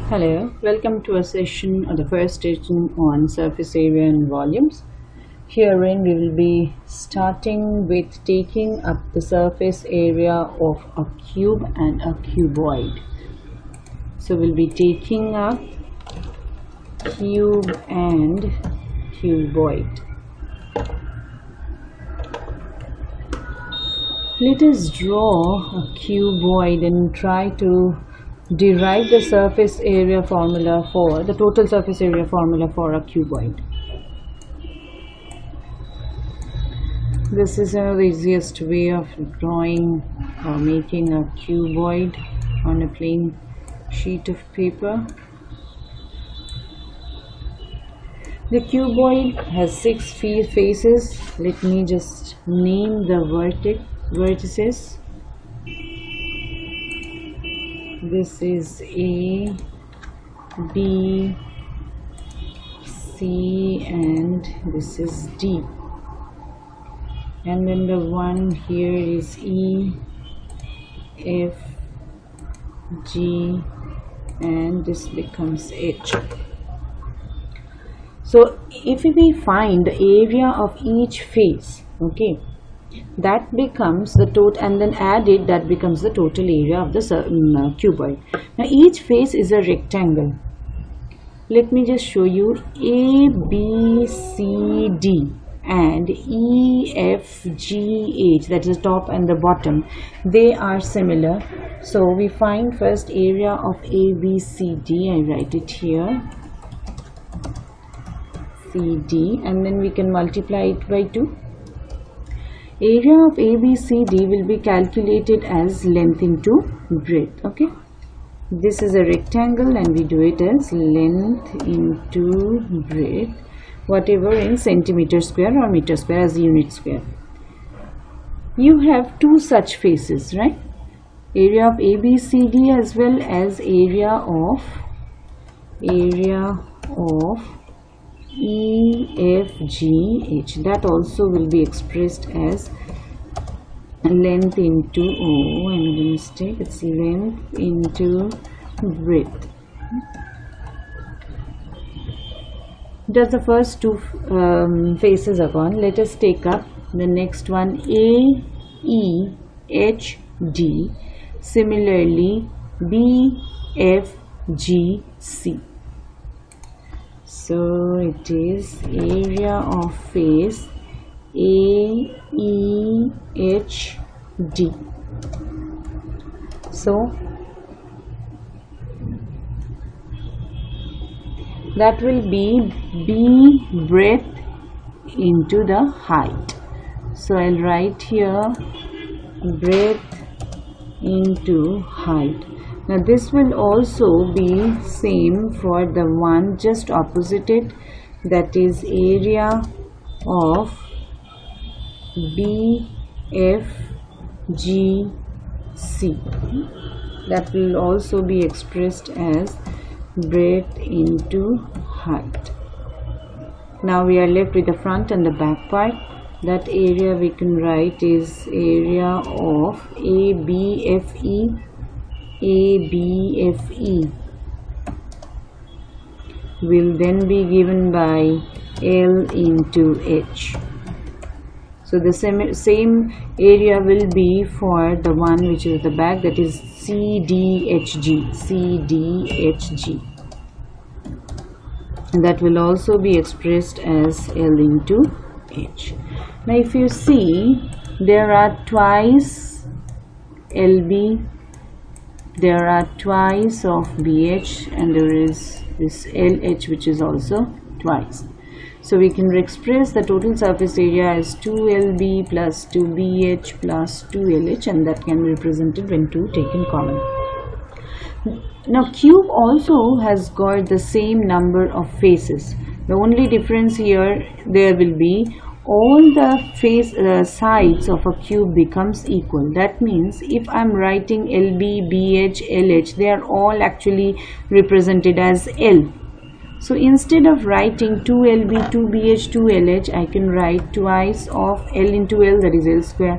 Hello, welcome to a session or the first session on surface area and volumes. Herein we will be starting with taking up the surface area of a cube and a cuboid. So we'll be taking up cube and cuboid. Let us draw a cuboid and try to derive the surface area formula for the total surface area formula for a cuboid. This is the easiest way of drawing or making a cuboid on a plain sheet of paper. The cuboid has 6 faces. Let me just name the vertices. This is A, B, C, and this is D. And then the one here is E, F, G, and this becomes H. So if we find the area of each face, okay, that becomes the total, and then add it, that becomes the total area of the cuboid. Now each face is a rectangle. Let me just show you. A, B, C, D and E, F, G, H, that is the top and the bottom, they are similar. So we find first area of A, B, C, D. I write it here, C, D, and then we can multiply it by 2. Area of ABCD will be calculated as length into breadth. Okay, this is a rectangle and we do it as length into breadth, whatever in centimeter square or meter square as unit square. You have 2 such faces, right? Area of ABCD as well as area of E, F, G, H. That also will be expressed as length into, oh, I made a mistake, it's length into breadth. That's the first 2 faces are gone. Let us take up the next one, A, E, H, D. Similarly, B, F, G, C. So it is area of face A, E, H, D. So that will be B breadth into the height. So I'll write here breadth into height. Now this will also be same for the one just opposite it, that is area of B, F, G, C. That will also be expressed as breadth into height. Now we are left with the front and the back part. That area we can write is area of ABFE. ABFE will then be given by L into H. So the same area will be for the one which is at the back, that is CDHG. CDHG. And that will also be expressed as L into H. Now if you see, there are twice LB, there are twice of BH, and there is this LH which is also twice. So we can express the total surface area as 2LB plus 2BH plus 2LH, and that can be represented when 2 taken common. Now cube also has got the same number of faces. The only difference here, there will be all the sides of a cube becomes equal. That means if I'm writing LB, BH, LH, they are all actually represented as L. So instead of writing 2LB, 2BH, 2LH, I can write twice of L into L, that is L square.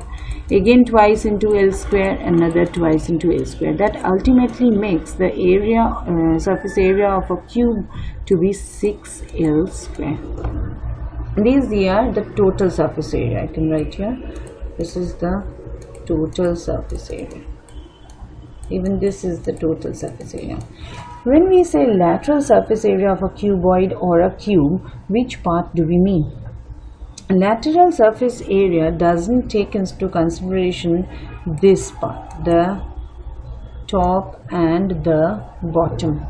again twice into L square, another twice into L square. That ultimately makes the area, surface area of a cube to be 6L square. These are the total surface area. I can write here, this is the total surface area. Even this is the total surface area. When we say lateral surface area of a cuboid or a cube, which part do we mean? Lateral surface area doesn't take into consideration this part, the top and the bottom.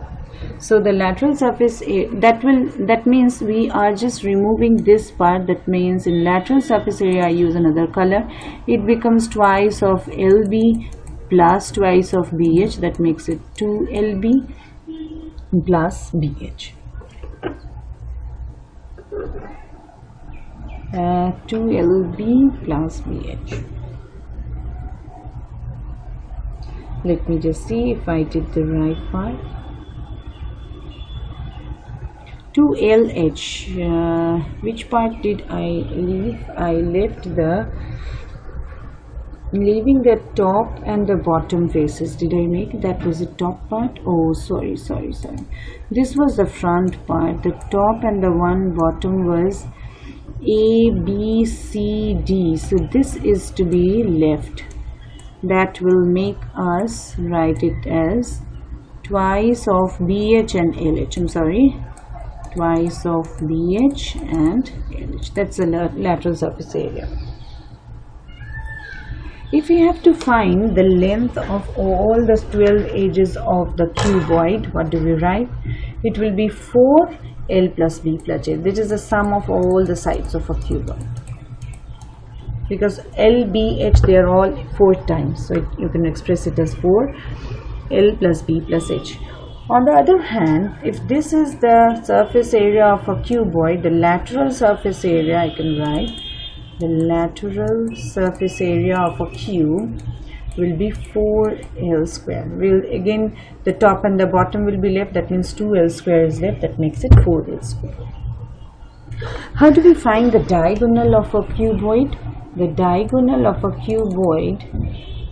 So the lateral surface that means we are just removing this part. That means in lateral surface area I use another color. It becomes twice of LB plus twice of BH. That makes it 2LB plus BH. 2LB plus BH. Let me just see if I did the right part. 2LH. Which part did I leave? I left leaving the top and the bottom faces. Did I make that? Was the top part? Oh, sorry. This was the front part. The top and the one bottom was A, B, C, D. So this is to be left. That will make us write it as twice of BH and LH. I'm sorry, twice of BH and LH. That's the lateral surface area. If we have to find the length of all the 12 edges of the cuboid, what do we write? It will be 4L plus B plus H. This is the sum of all the sides of a cuboid. Because L, B, H, they are all 4 times. So you can express it as 4L plus B plus H. On the other hand, if this is the surface area of a cuboid, the lateral surface area, I can write the lateral surface area of a cube will be 4L square. Again, the top and the bottom will be left. That means 2L square is left. That makes it 4L square. How do we find the diagonal of a cuboid? The diagonal of a cuboid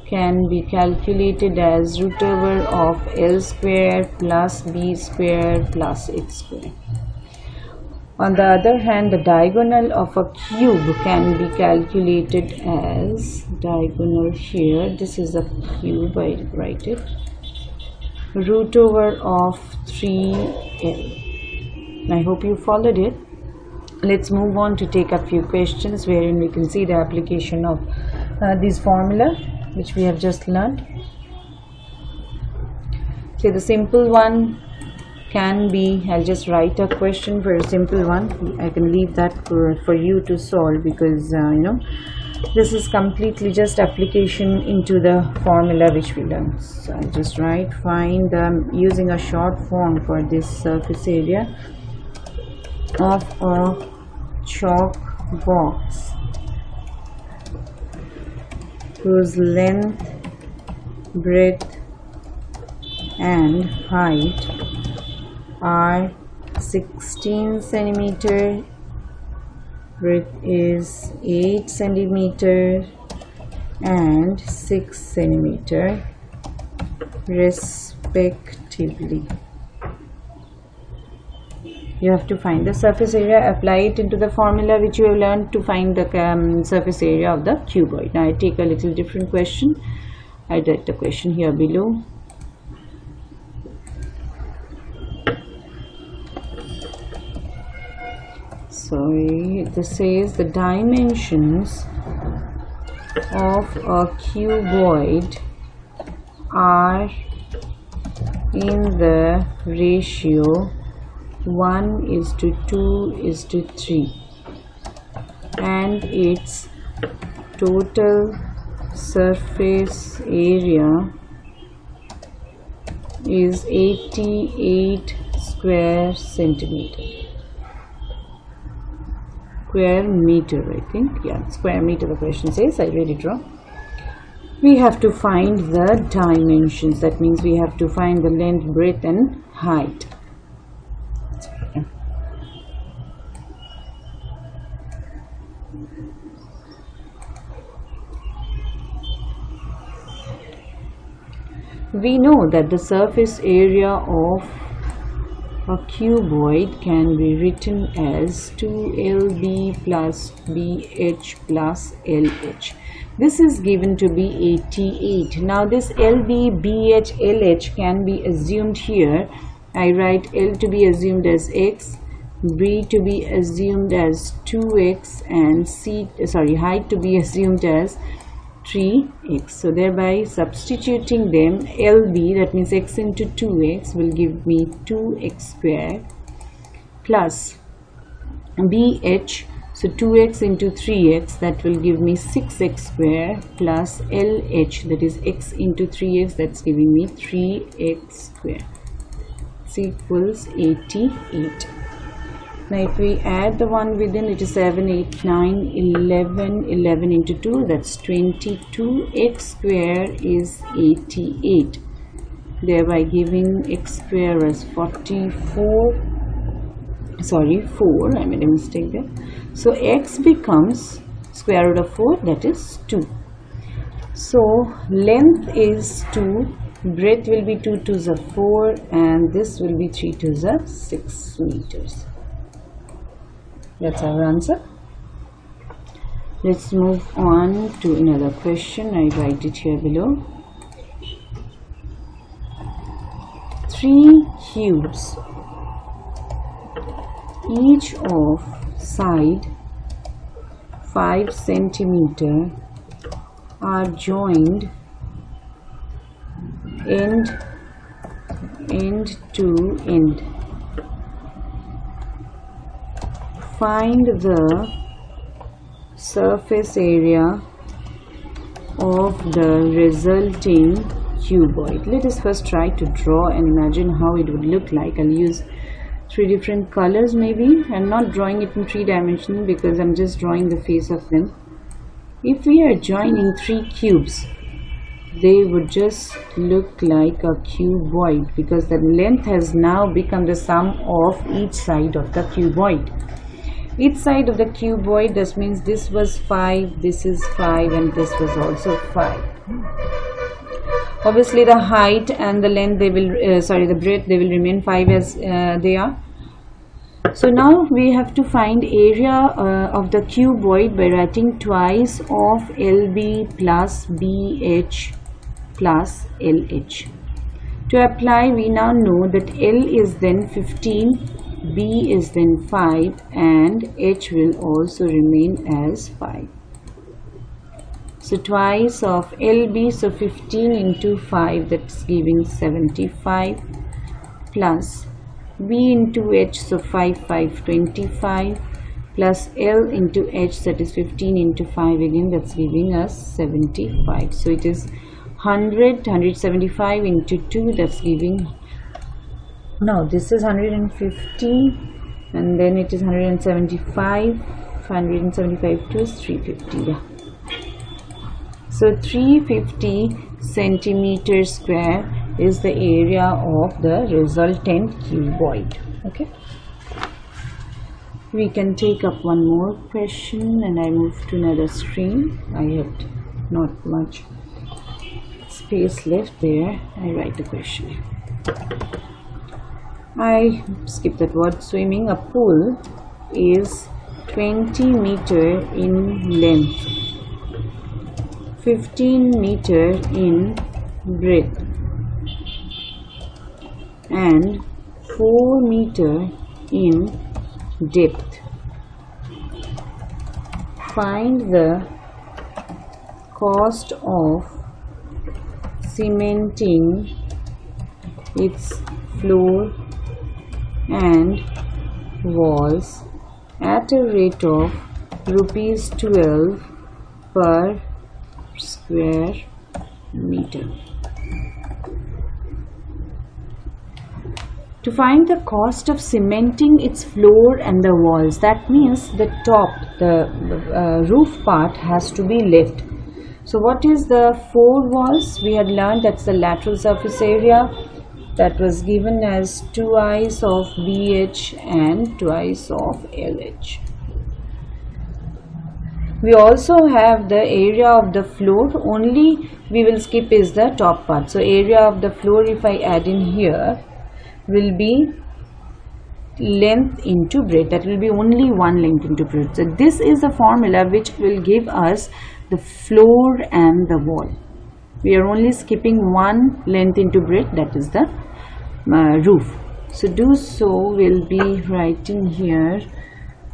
can be calculated as root over of L square plus B square plus H square. On the other hand, the diagonal of a cube can be calculated as diagonal here. This is a cube, I write it. Root over of 3L. I hope you followed it. Let's move on to take a few questions wherein we can see the application of this formula which we have just learned. So the simple one can be, I'll just write a question for a simple one. I can leave that for you to solve because this is completely just application into the formula which we learned. So I'll just write, find using a short form for this surface area of a chalk box whose length, breadth and height are 16 centimeter, breadth is 8 centimeter and 6 centimeter respectively. You have to find the surface area, apply it into the formula which you have learned to find the surface area of the cuboid. Now I take a little different question. I write the question here below. Sorry, this says the dimensions of a cuboid are in the ratio 1:2:3 and its total surface area is 88 square meter, I think. Yeah, square meter the question says. I read it wrong. We have to find the dimensions. That means we have to find the length, breadth and height. we know that the surface area of a cuboid can be written as 2LB plus BH plus LH. This is given to be 88. Now this LB, BH, LH can be assumed here. I write L to be assumed as x, B to be assumed as 2x, and height to be assumed as 3x. So thereby substituting them, LB, that means x into 2x, will give me 2x squared plus BH, so 2x into 3x, that will give me 6x squared plus LH, that is x into 3x, that's giving me 3x squared. This equals 88. Now if we add the one within, it is 7, 8, 9, 11, 11 into 2, that's 22. X square is 88, thereby giving x square as 44, 4, I made a mistake there. So x becomes square root of 4, that is 2. So length is 2, breadth will be 2 2s are 4, and this will be 3 2s are 6 meters. That's our answer. Let's move on to another question. I write it here below. 3 cubes, each of side 5 centimeter, are joined end to end. Find the surface area of the resulting cuboid. Let us first try to draw and imagine how it would look like. I'll use 3 different colors maybe. I'm not drawing it in 3 dimensions because I'm just drawing the face of them. If we are joining 3 cubes, they would just look like a cuboid because the length has now become the sum of each side of the cuboid. Each side of the cuboid, this means this was 5, this is 5, and this was also 5. Obviously the height and the length, they will the breadth, they will remain 5 as they are. So now we have to find area of the cuboid by writing twice of LB plus BH plus LH. To apply, we now know that L is then 15, B is then 5, and H will also remain as 5. So twice of LB, so 15 into 5, that's giving 75, plus B into H, so 5, 5, 25, plus L into H, that is 15 into 5 again, that's giving us 75. So it is 175 into 2, that's giving, no, this is 150, and then it is 175, 175 to 350, yeah. So 350 centimeters square is the area of the resultant cuboid. Okay. We can take up one more question, and I move to another screen. I had not much space left there. I write the question. I skip that word. Swimming. A pool is 20 meter in length, 15 meter in breadth, and 4 meter in depth. Find the cost of cementing its floor and walls at a rate of rupees 12 per square meter. To find the cost of cementing its floor and the walls, that means the top, the roof part has to be left. So what is the 4 walls? We had learned that's the lateral surface area, that was given as twice of BH and twice of LH. We also have the area of the floor, only we will skip is the top part. So area of the floor, if I add in here, will be length into breadth. That will be only one length into breadth. So this is the formula which will give us the floor and the wall. We are only skipping one length into breadth, that is the roof. So do so, we'll be writing here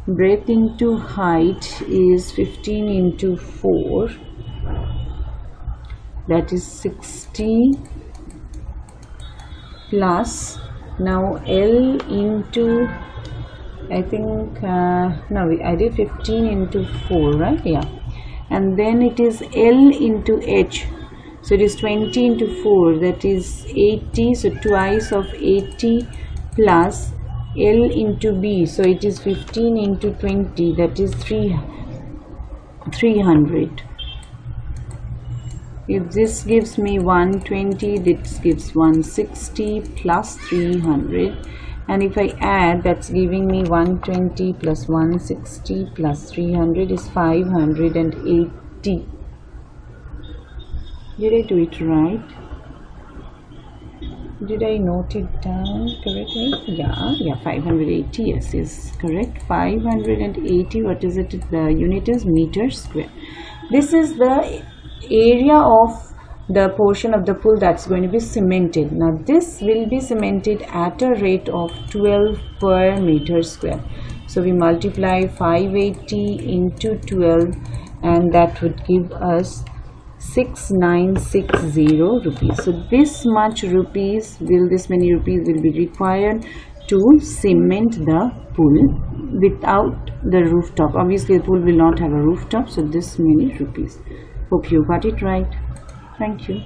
breadth into height is 15 into 4, that is 60, plus now L into, I think no, I did 15 into 4, right? Yeah. And then it is L into H, so it is 20 into 4, that is 80, so twice of 80, plus L into B, so it is 15 into 20, that is 300. If this gives me 120, this gives 160 plus 300, and if I add, that's giving me 120 plus 160 plus 300 is 580. Did I do it right? Did I note it down correctly? Yeah, 580, yes, is correct. 580, what is it? The unit is meter square. This is the area of the portion of the pool that's going to be cemented. Now this will be cemented at a rate of 12 per meter square. So we multiply 580 into 12, and that would give us 6960 rupees. So this many rupees will be required to cement the pool without the rooftop. Obviously the pool will not have a rooftop, so this many rupees. Hope you got it right. Thank you.